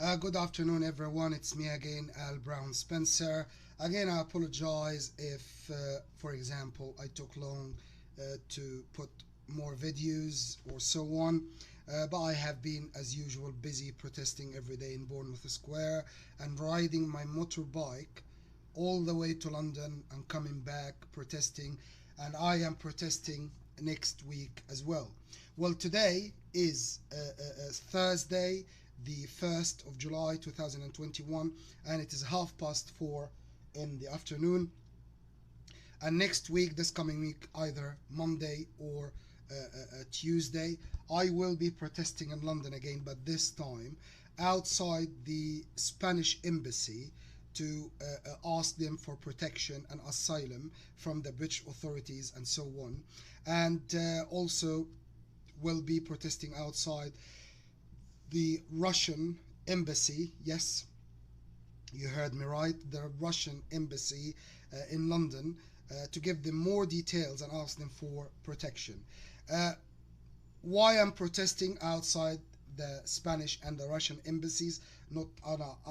Good afternoon, everyone. It's me again, Al Brown Spencer. Again, I apologize if, for example, I took long to put more videos or so on. But I have been, as usual, busy protesting every day in Bournemouth Square and riding my motorbike all the way to London and coming back protesting. And I am protesting next week as well. Well, today is Thursday, the 1st of July 2021, and it is 4:30 in the afternoon. And next week, this coming week, either Monday or Tuesday, I will be protesting in London again, but this time outside the Spanish embassy to ask them for protection and asylum from the British authorities and so on. And also will be protesting outside the Russian embassy. Yes, you heard me right, the Russian embassy in London, to give them more details and ask them for protection. Uh, why I'm protesting outside the Spanish and the Russian embassies, not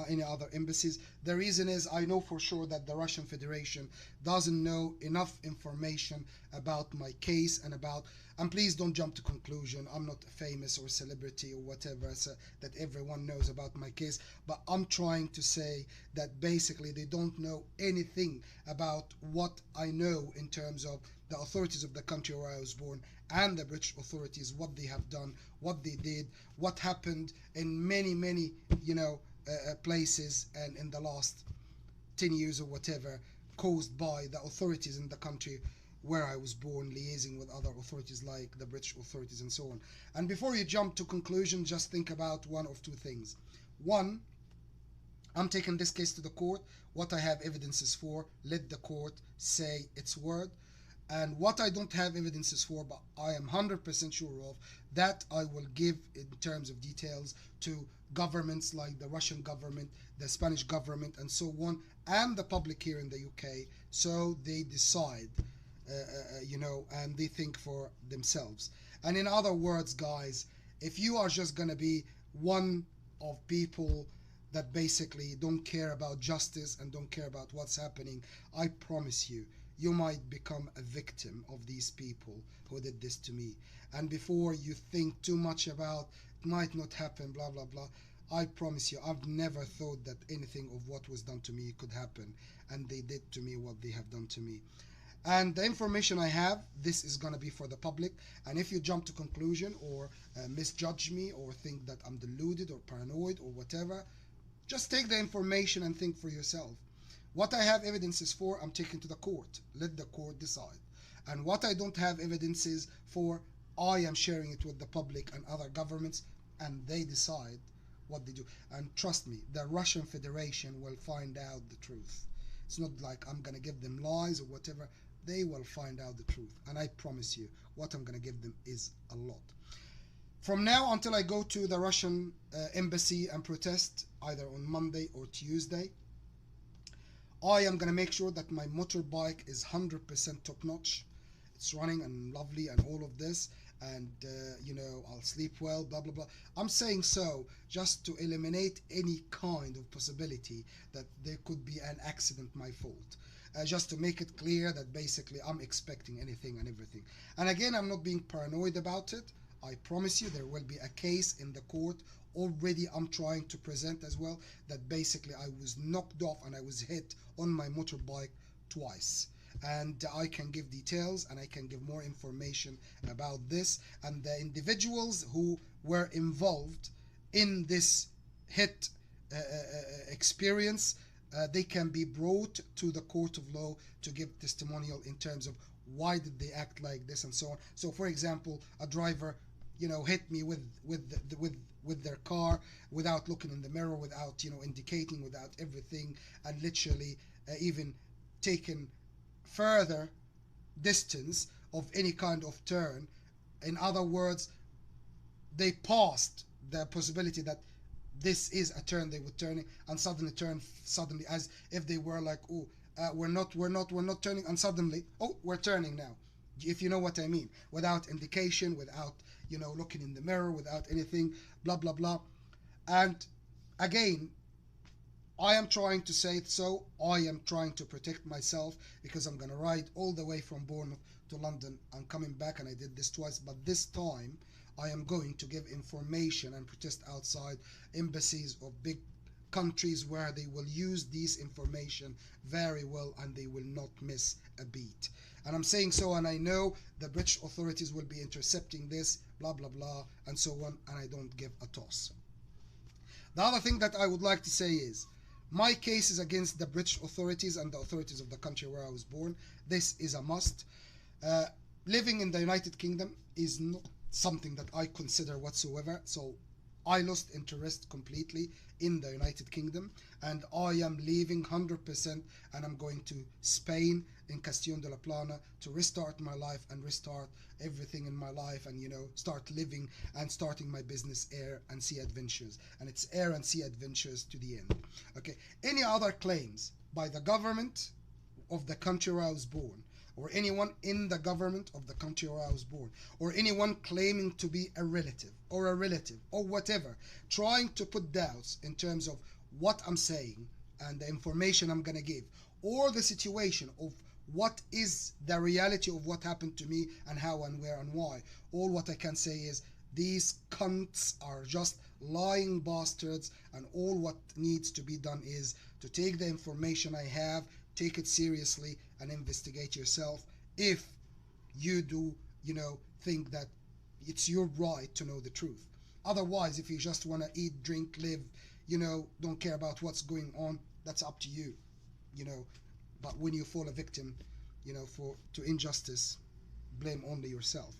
any other embassies. The reason is I know for sure that the Russian Federation doesn't know enough information about my case and about. And please don't jump to conclusion. I'm not famous or celebrity or whatever, so that everyone knows about my case. But I'm trying to say that basically they don't know anything about what I know in terms of the authorities of the country where I was born and the British authorities, what they have done, what they did, what happened in many, places and in the last 10 years or whatever, caused by the authorities in the country where I was born, liaising with other authorities like the British authorities and so on. And before you jump to conclusion, just think about one of two things. One, I'm taking this case to the court. What I have evidences for, let the court say its word. And what I don't have evidences for, but I am 100% sure of, that I will give in terms of details to governments like the Russian government, the Spanish government, and so on, and the public here in the UK, so they decide, and they think for themselves. And in other words, guys, if you are just gonna be one of people that basically don't care about justice and don't care about what's happening, I promise you might become a victim of these people who did this to me. And before you think too much about it might not happen, blah blah blah, I promise you, I've never thought that anything of what was done to me could happen, and they did to me what they have done to me. And the information I have, this is going to be for the public. And if you jump to conclusion or misjudge me or think that I'm deluded or paranoid or whatever, just take the information and think for yourself. What I have evidences for, I'm taking to the court. Let the court decide. And what I don't have evidences for, I am sharing it with the public and other governments, and they decide what they do. And trust me, the Russian Federation will find out the truth. It's not like I'm going to give them lies or whatever. They will find out the truth. And I promise you, what I'm going to give them is a lot. From now until I go to the Russian embassy and protest, either on Monday or Tuesday, I am going to make sure that my motorbike is 100% top notch. It's running and lovely and all of this. And, I'll sleep well, blah, blah, blah. I'm saying so just to eliminate any kind of possibility that there could be an accident, my fault. Just to make it clear that basically I'm expecting anything and everything. And again, I'm not being paranoid about it. I promise you there will be a case in the court. Already I'm trying to present as well that basically I was knocked off and I was hit on my motorbike twice. And I can give details and I can give more information about this. And the individuals who were involved in this hit experience, they can be brought to the court of law to give testimonial in terms of why did they act like this and so on. So for example, a driver hit me with their car without looking in the mirror, without indicating, without everything, and literally even taken further distance of any kind of turn. In other words, they passed the possibility that this is a turn they were turning, and suddenly turn suddenly as if they were like, oh, we're not turning, and suddenly, oh, we're turning now. If you know what I mean, without indication, without looking in the mirror, without anything, blah blah blah. And again, I am trying to say it so. I am trying to protect myself because I'm gonna ride all the way from Bournemouth to London. I'm coming back, and I did this twice, but this time I am going to give information and protest outside embassies of big countries where they will use this information very well and they will not miss a beat. And I'm saying so, and I know the British authorities will be intercepting this, blah blah blah, and so on, and I don't give a toss. The other thing that I would like to say is, my case is against the British authorities and the authorities of the country where I was born. This is a must. Living in the United Kingdom is not something that I consider whatsoever, so I lost interest completely in the United Kingdom, and I am leaving 100%, and I'm going to Spain, in Castellón de la Plana, to restart my life and restart everything in my life, and start living and starting my business, Air and Sea Adventures. And it's Air and Sea Adventures to the end. Okay, any other claims by the government of the country where I was born, or anyone in the government of the country where I was born, or anyone claiming to be a relative or whatever, trying to put doubts in terms of what I'm saying and the information I'm gonna give, or the situation of what is the reality of what happened to me and how and where and why. All what I can say is, these cunts are just lying bastards, and all what needs to be done is to take the information I have, take it seriously, and investigate yourself if you do, think that it's your right to know the truth. Otherwise, if you just want to eat, drink, live, don't care about what's going on, that's up to you, But when you fall a victim, to injustice, blame only yourself.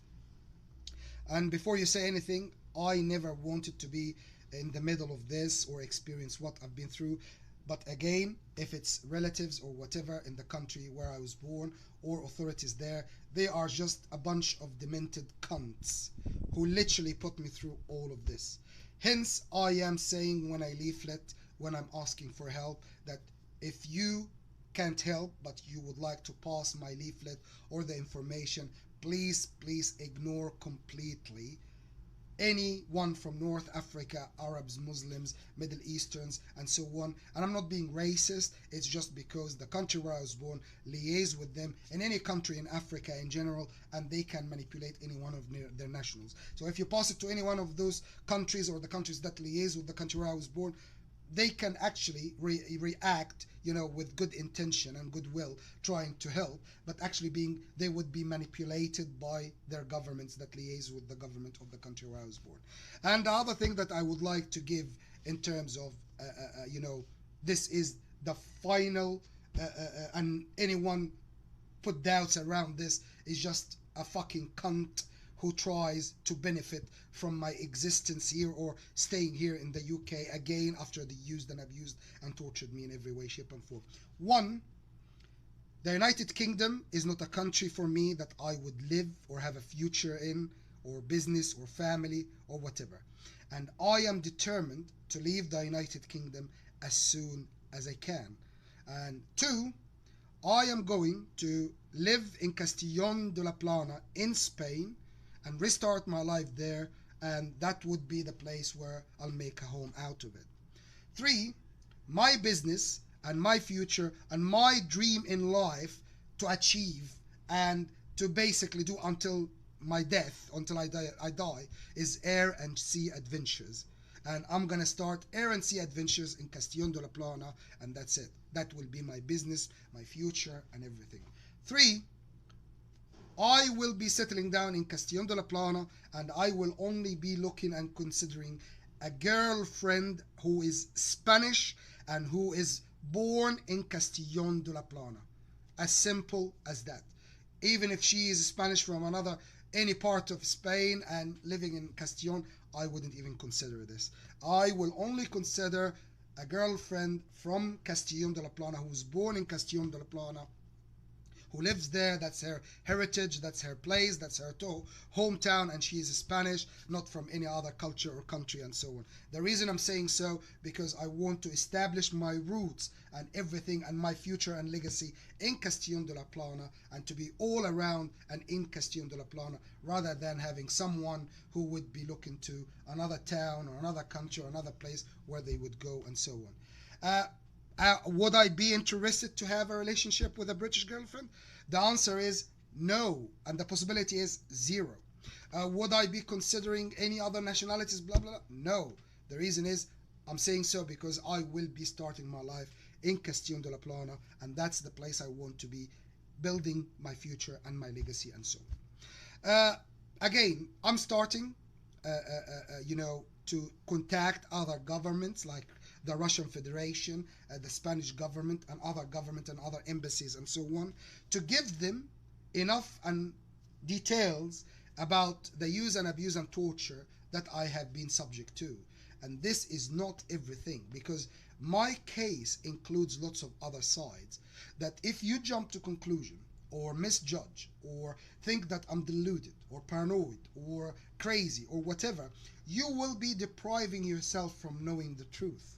And before you say anything, I never wanted to be in the middle of this or experience what I've been through. But again, if it's relatives or whatever in the country where I was born, or authorities there, they are just a bunch of demented cunts who literally put me through all of this. Hence, I am saying when I leaflet, when I'm asking for help, that if you can't help but you would like to pass my leaflet or the information, please ignore completely anyone from North Africa, Arabs, Muslims, Middle Easterns, and so on. And I'm not being racist, it's just because the country where I was born liaise with them in any country in Africa in general, and they can manipulate any one of their nationals. So if you pass it to any one of those countries, or the countries that liaise with the country where I was born, they can actually react, with good intention and goodwill, trying to help, but actually they would be manipulated by their governments that liaise with the government of the country where I was born. And the other thing that I would like to give in terms of, this is the final, and anyone put doubts around this is just a fucking cunt who tries to benefit from my existence here or staying here in the UK again after they used and abused and tortured me in every way, shape and form. One, the United Kingdom is not a country for me that I would live or have a future in, or business or family or whatever. And I am determined to leave the United Kingdom as soon as I can. And two, I am going to live in Castellón de la Plana in Spain and restart my life there, and that would be the place where I'll make a home out of it. Three, my business and my future and my dream in life to achieve and to basically do until my death, until I die, is Air and Sea Adventures. And I'm gonna start Air and Sea Adventures in Castellón de la Plana, and that's it. That will be my business, my future, and everything. Three, I will be settling down in Castellón de la Plana, and I will only be looking and considering a girlfriend who is Spanish and who is born in Castellón de la Plana. As simple as that. Even if she is Spanish from any part of Spain and living in Castellón, I wouldn't even consider this. I will only consider a girlfriend from Castellón de la Plana who was born in Castellón de la Plana, who lives there. That's her heritage, that's her place, that's her hometown, and she is Spanish, not from any other culture or country, and so on. The reason I'm saying so, because I want to establish my roots and everything and my future and legacy in Castellón de la Plana, and to be all around and in Castellón de la Plana, rather than having someone who would be looking to another town or another country or another place where they would go, and so on. Would I be interested to have a relationship with a British girlfriend? The answer is no, and the possibility is zero. Would I be considering any other nationalities? Blah, blah, blah. No. The reason is I'm saying so because I will be starting my life in Castellón de la Plana, and that's the place I want to be building my future and my legacy, and so on. Again, I'm starting, to contact other governments like the Russian Federation, the Spanish government, and other government and other embassies and so on, to give them enough and details about the use and abuse and torture that I have been subject to. And this is not everything, because my case includes lots of other sides that if you jump to conclusion or misjudge or think that I'm deluded or paranoid or crazy or whatever, you will be depriving yourself from knowing the truth.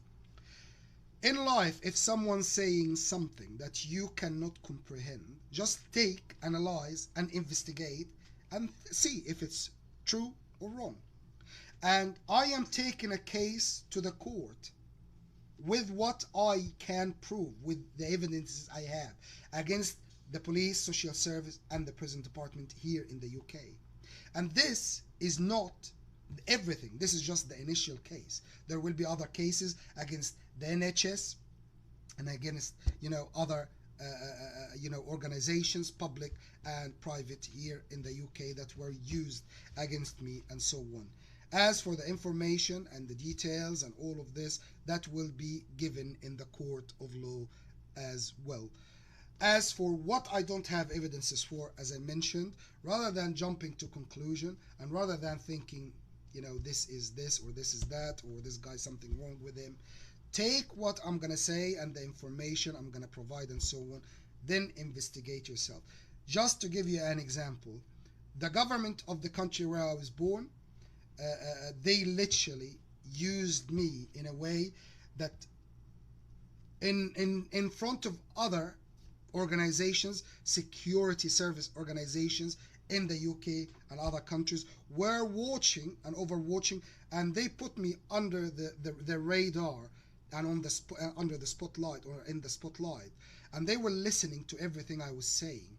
In life, if someone's saying something that you cannot comprehend, just take, analyze, and investigate and see if it's true or wrong. And I am taking a case to the court with what I can prove, with the evidences I have, against the police, social service, and the prison department here in the UK. And this is not everything. This is just the initial case. There will be other cases against the NHS and against other organizations, public and private, here in the UK that were used against me, and so on. As for the information and the details and all of this, that will be given in the court of law as well. As for what I don't have evidences for, as I mentioned, rather than jumping to conclusion and rather than thinking, this is this or this is that or this guy's something wrong with him, take what I'm going to say and the information I'm going to provide and so on, then investigate yourself. Just to give you an example, the government of the country where I was born, they literally used me in a way that in front of other organizations, security service organizations in the UK and other countries were watching and overwatching, and they put me under the radar and under the spotlight, or in the spotlight, and they were listening to everything I was saying,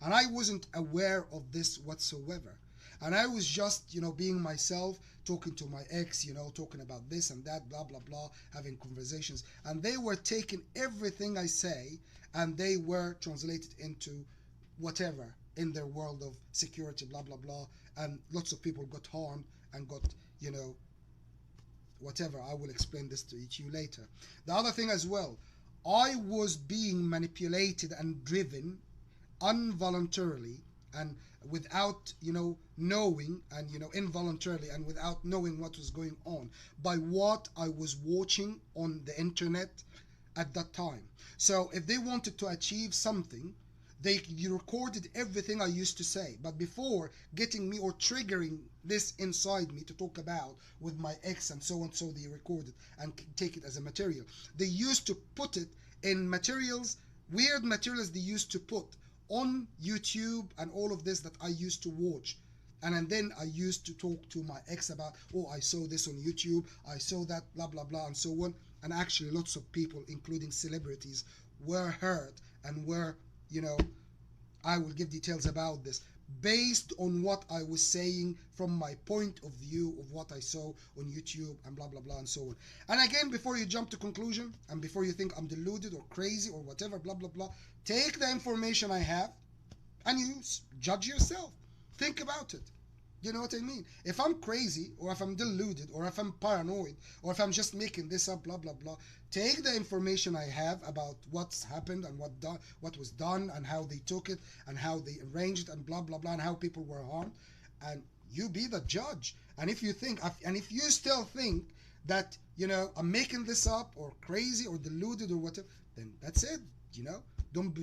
and I wasn't aware of this whatsoever. And I was just, being myself, talking to my ex, talking about this and that, blah, blah, blah, having conversations. And they were taking everything I say and they were translated into whatever in their world of security, blah, blah, blah. And lots of people got harmed and got, whatever. I will explain this to you later. The other thing as well, I was being manipulated and driven involuntarily and without knowing, and involuntarily and without knowing what was going on, by what I was watching on the internet at that time. So if they wanted to achieve something, they recorded everything I used to say, but before getting me or triggering this inside me to talk about with my ex and so on, so they recorded and take it as a material. They used to put it in materials, weird materials they used to put on YouTube and all of this that I used to watch. And then I used to talk to my ex about, oh, I saw this on YouTube, I saw that, blah, blah, blah, and so on. And actually lots of people, including celebrities, were hurt and were, I will give details about this, based on what I was saying from my point of view of what I saw on YouTube and blah, blah, blah, and so on. And again, before you jump to conclusion and before you think I'm deluded or crazy or whatever, blah, blah, blah, take the information I have and you judge yourself. Think about it. You know what I mean? If I'm crazy or if I'm deluded or if I'm paranoid or if I'm just making this up, blah, blah, blah, take the information I have about what's happened and what was done and how they took it and how they arranged it and blah, blah, blah, and how people were harmed, and you be the judge. And if you think, and if you still think that, I'm making this up or crazy or deluded or whatever, then that's it, don't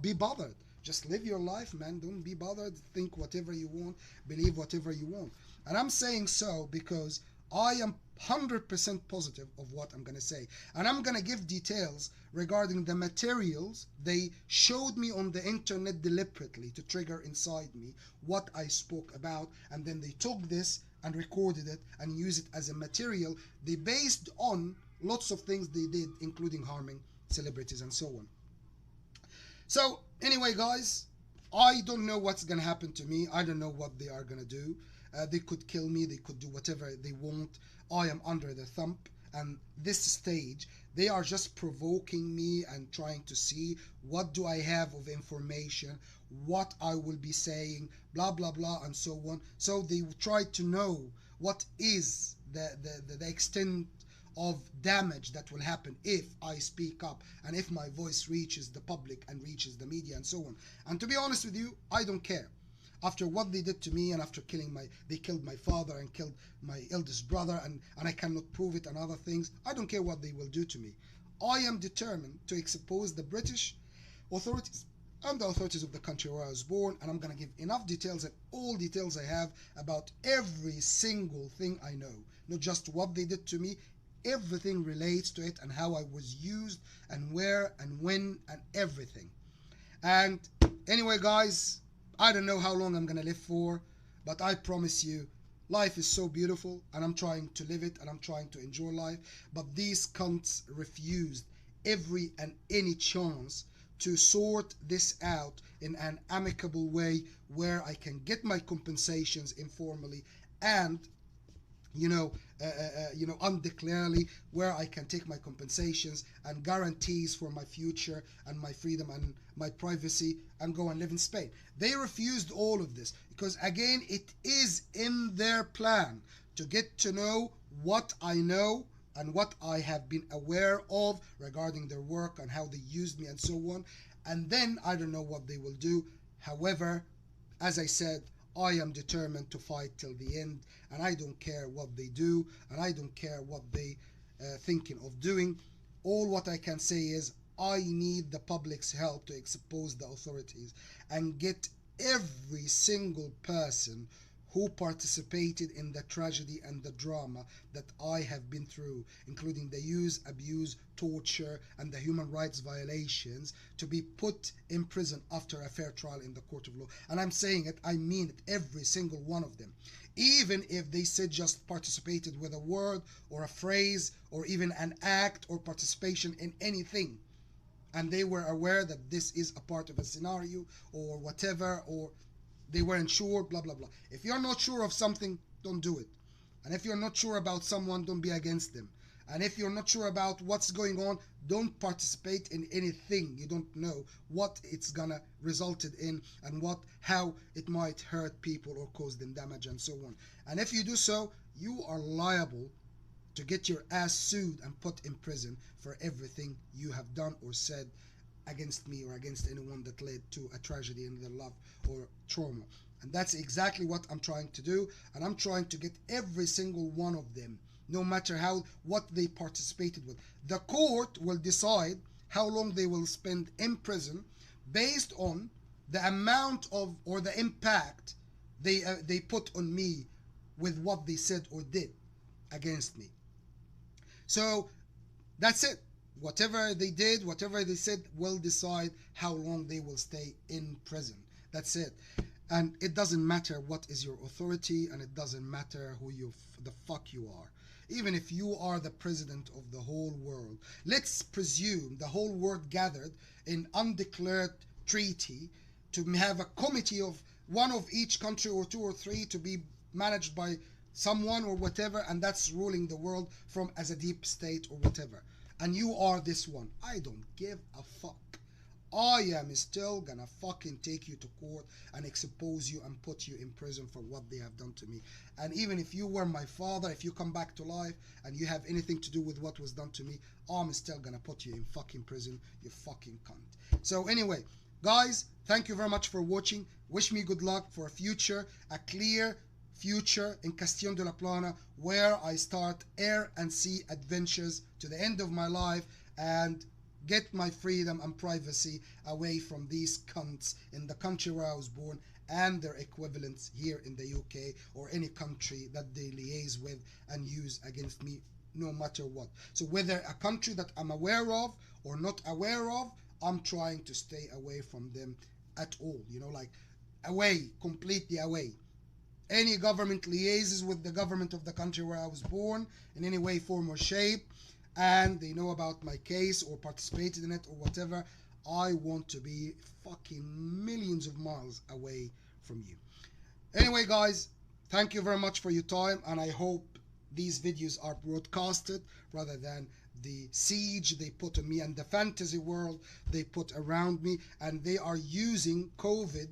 be bothered. Just live your life, man. Don't be bothered. Think whatever you want. Believe whatever you want. And I'm saying so because I am 100% positive of what I'm going to say. And I'm going to give details regarding the materials they showed me on the internet deliberately to trigger inside me what I spoke about. And then they took this and recorded it and used it as a material they based on lots of things they did, including harming celebrities and so on. So anyway, guys, I don't know what's gonna happen to me. I don't know what they are gonna do. They could kill me. They could do whatever they want. I am under their thumb. And this stage, they are just provoking me and trying to see what do I have of information, what I will be saying, blah blah blah, and so on. So they try to know what is the extent of damage that will happen if I speak up and if my voice reaches the public and reaches the media and so on. And to be honest with you, I don't care. After what they did to me and after they killed my father and killed my eldest brother and I cannot prove it and other things, I don't care what they will do to me. I am determined to expose the British authorities and the authorities of the country where I was born, and I'm going to give enough details and all details I have about every single thing I know, not just what they did to me. Everything relates to it and how I was used and where and when and everything. And anyway, guys, I don't know how long I'm gonna live for, but I promise you, life is so beautiful and I'm trying to live it and I'm trying to enjoy life. But these cunts refused every and any chance to sort this out in an amicable way where I can get my compensations informally and undeclaredly, where I can take my compensations and guarantees for my future and my freedom and my privacy and go and live in Spain. They refused all of this because, again, it is in their plan to get to know what I know and what I have been aware of regarding their work and how they used me and so on. And then I don't know what they will do. However, as I said, I am determined to fight till the end, and I don't care what they do, and I don't care what they thinking of doing. All what I can say is I need the public's help to expose the authorities and get every single person who participated in the tragedy and the drama that I have been through, including the use, abuse, torture, and the human rights violations, to be put in prison after a fair trial in the court of law. And I'm saying it, I mean it, every single one of them. Even if they said just participated with a word or a phrase or even an act or participation in anything, and they were aware that this is a part of a scenario or whatever, or they weren't sure, blah blah blah. If you're not sure of something, don't do it. And if you're not sure about someone, don't be against them. And if you're not sure about what's going on, don't participate in anything you don't know what it's gonna resulted in and how it might hurt people or cause them damage and so on. And if you do so, you are liable to get your ass sued and put in prison for everything you have done or said against me or against anyone that led to a tragedy in their love or trauma. And that's exactly what I'm trying to do. And I'm trying to get every single one of them, no matter what they participated with. The court will decide how long they will spend in prison based on the amount of or the impact they put on me with what they said or did against me. So that's it. Whatever they did, whatever they said, will decide how long they will stay in prison. That's it. And it doesn't matter what is your authority, and it doesn't matter who the fuck you are. Even if you are the president of the whole world. Let's presume the whole world gathered in undeclared treaty to have a committee of one of each country or two or three to be managed by someone or whatever, and that's ruling the world from as a deep state or whatever. And you are this one. I don't give a fuck. I am still gonna fucking take you to court and expose you and put you in prison for what they have done to me. And even if you were my father, if you come back to life and you have anything to do with what was done to me, I'm still gonna put you in fucking prison, you fucking cunt. So anyway, guys, thank you very much for watching. Wish me good luck for a future, a clear future in Castellón de la Plana, where I start air and sea adventures to the end of my life. And Get my freedom and privacy away from these cunts in the country where I was born and their equivalents here in the UK or any country that they liaise with and use against me, no matter what. So whether a country that I'm aware of or not aware of, I'm trying to stay away from them at all, you know, like away, completely away. Any government liaises with the government of the country where I was born in any way, form or shape, and they know about my case or participated in it or whatever, I want to be fucking millions of miles away from you. Anyway, guys, thank you very much for your time, and I hope these videos are broadcasted rather than the siege they put on me and the fantasy world they put around me, and they are using COVID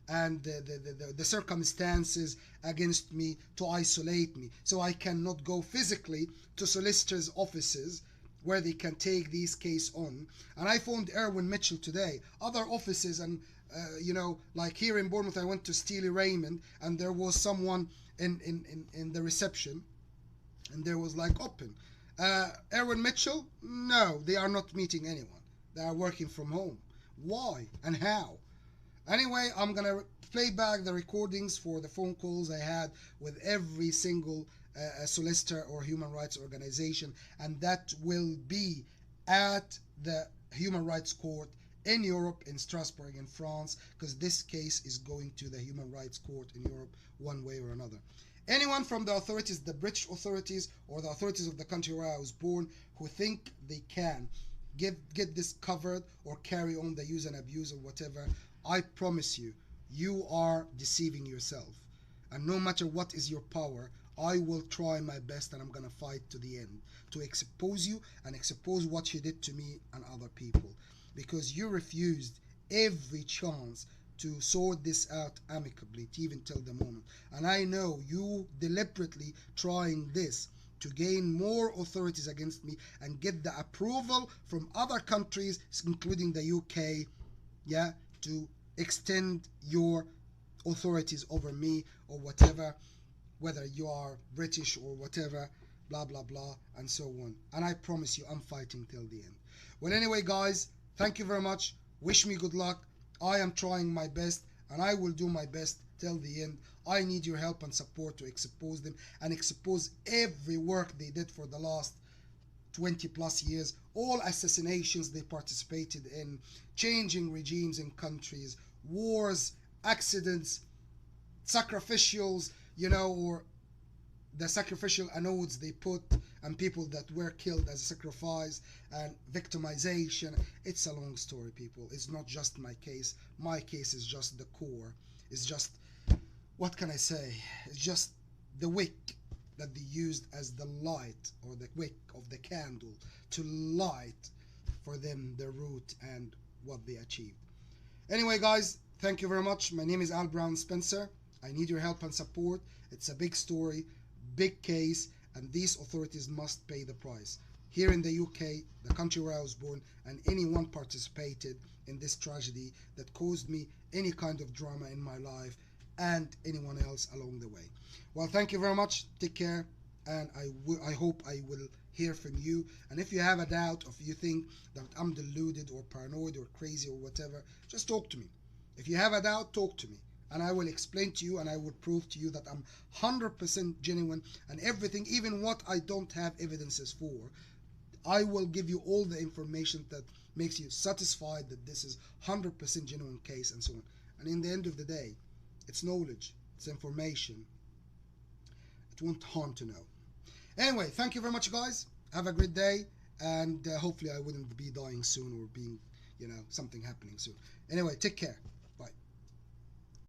and the circumstances against me to isolate me, so I cannot go physically to solicitors' offices where they can take these case on. And I phoned Erwin Mitchell today, other offices, and you know, like here in Bournemouth I went to Steely Raymond and there was someone in the reception and there was like open. Erwin Mitchell, no, they are not meeting anyone, they are working from home. Why and how? Anyway, I'm gonna play back the recordings for the phone calls I had with every single solicitor or human rights organization, and that will be at the Human Rights Court in Europe, in Strasbourg in France, because this case is going to the Human Rights Court in Europe one way or another. Anyone from the authorities, the British authorities or the authorities of the country where I was born, who think they can get this covered or carry on the use and abuse or whatever, I promise you, you are deceiving yourself. And no matter what is your power, I will try my best, and I'm gonna fight to the end to expose you and expose what you did to me and other people, because you refused every chance to sort this out amicably, even till the moment. And I know you deliberately trying this to gain more authorities against me and get the approval from other countries, including the UK, yeah, to extend your authorities over me or whatever, whether you are British or whatever, blah blah blah and so on. And I promise you, I'm fighting till the end. Well, anyway, guys, thank you very much. Wish me good luck. I am trying my best and I will do my best till the end. I need your help and support to expose them and expose every work they did for the last 20 plus years, all assassinations they participated in, changing regimes in countries, wars, accidents, sacrificials, you know, or the sacrificial anodes they put, and people that were killed as a sacrifice, and victimization. It's a long story, people. It's not just my case. My case is just the core. It's just, what can I say? It's just the wick that they used as the light, or the wick of the candle to light for them the root and what they achieved. Anyway, guys, thank you very much. My name is Al Brown Spencer. I need your help and support. It's a big story, big case, and these authorities must pay the price. Here in the UK, the country where I was born, and anyone participated in this tragedy that caused me any kind of drama in my life, and anyone else along the way. Well, thank you very much. Take care, and I hope I will hear from you. And if you have a doubt, or if you think that I'm deluded or paranoid or crazy or whatever, just talk to me. If you have a doubt, talk to me, and I will explain to you and I will prove to you that I'm 100% genuine, and everything, even what I don't have evidences for, I will give you all the information that makes you satisfied that this is 100% genuine case and so on. And in the end of the day, it's knowledge, it's information. It won't harm to know. Anyway, thank you very much, guys. Have a great day, and hopefully I wouldn't be dying soon or being, you know, something happening soon. Anyway, take care.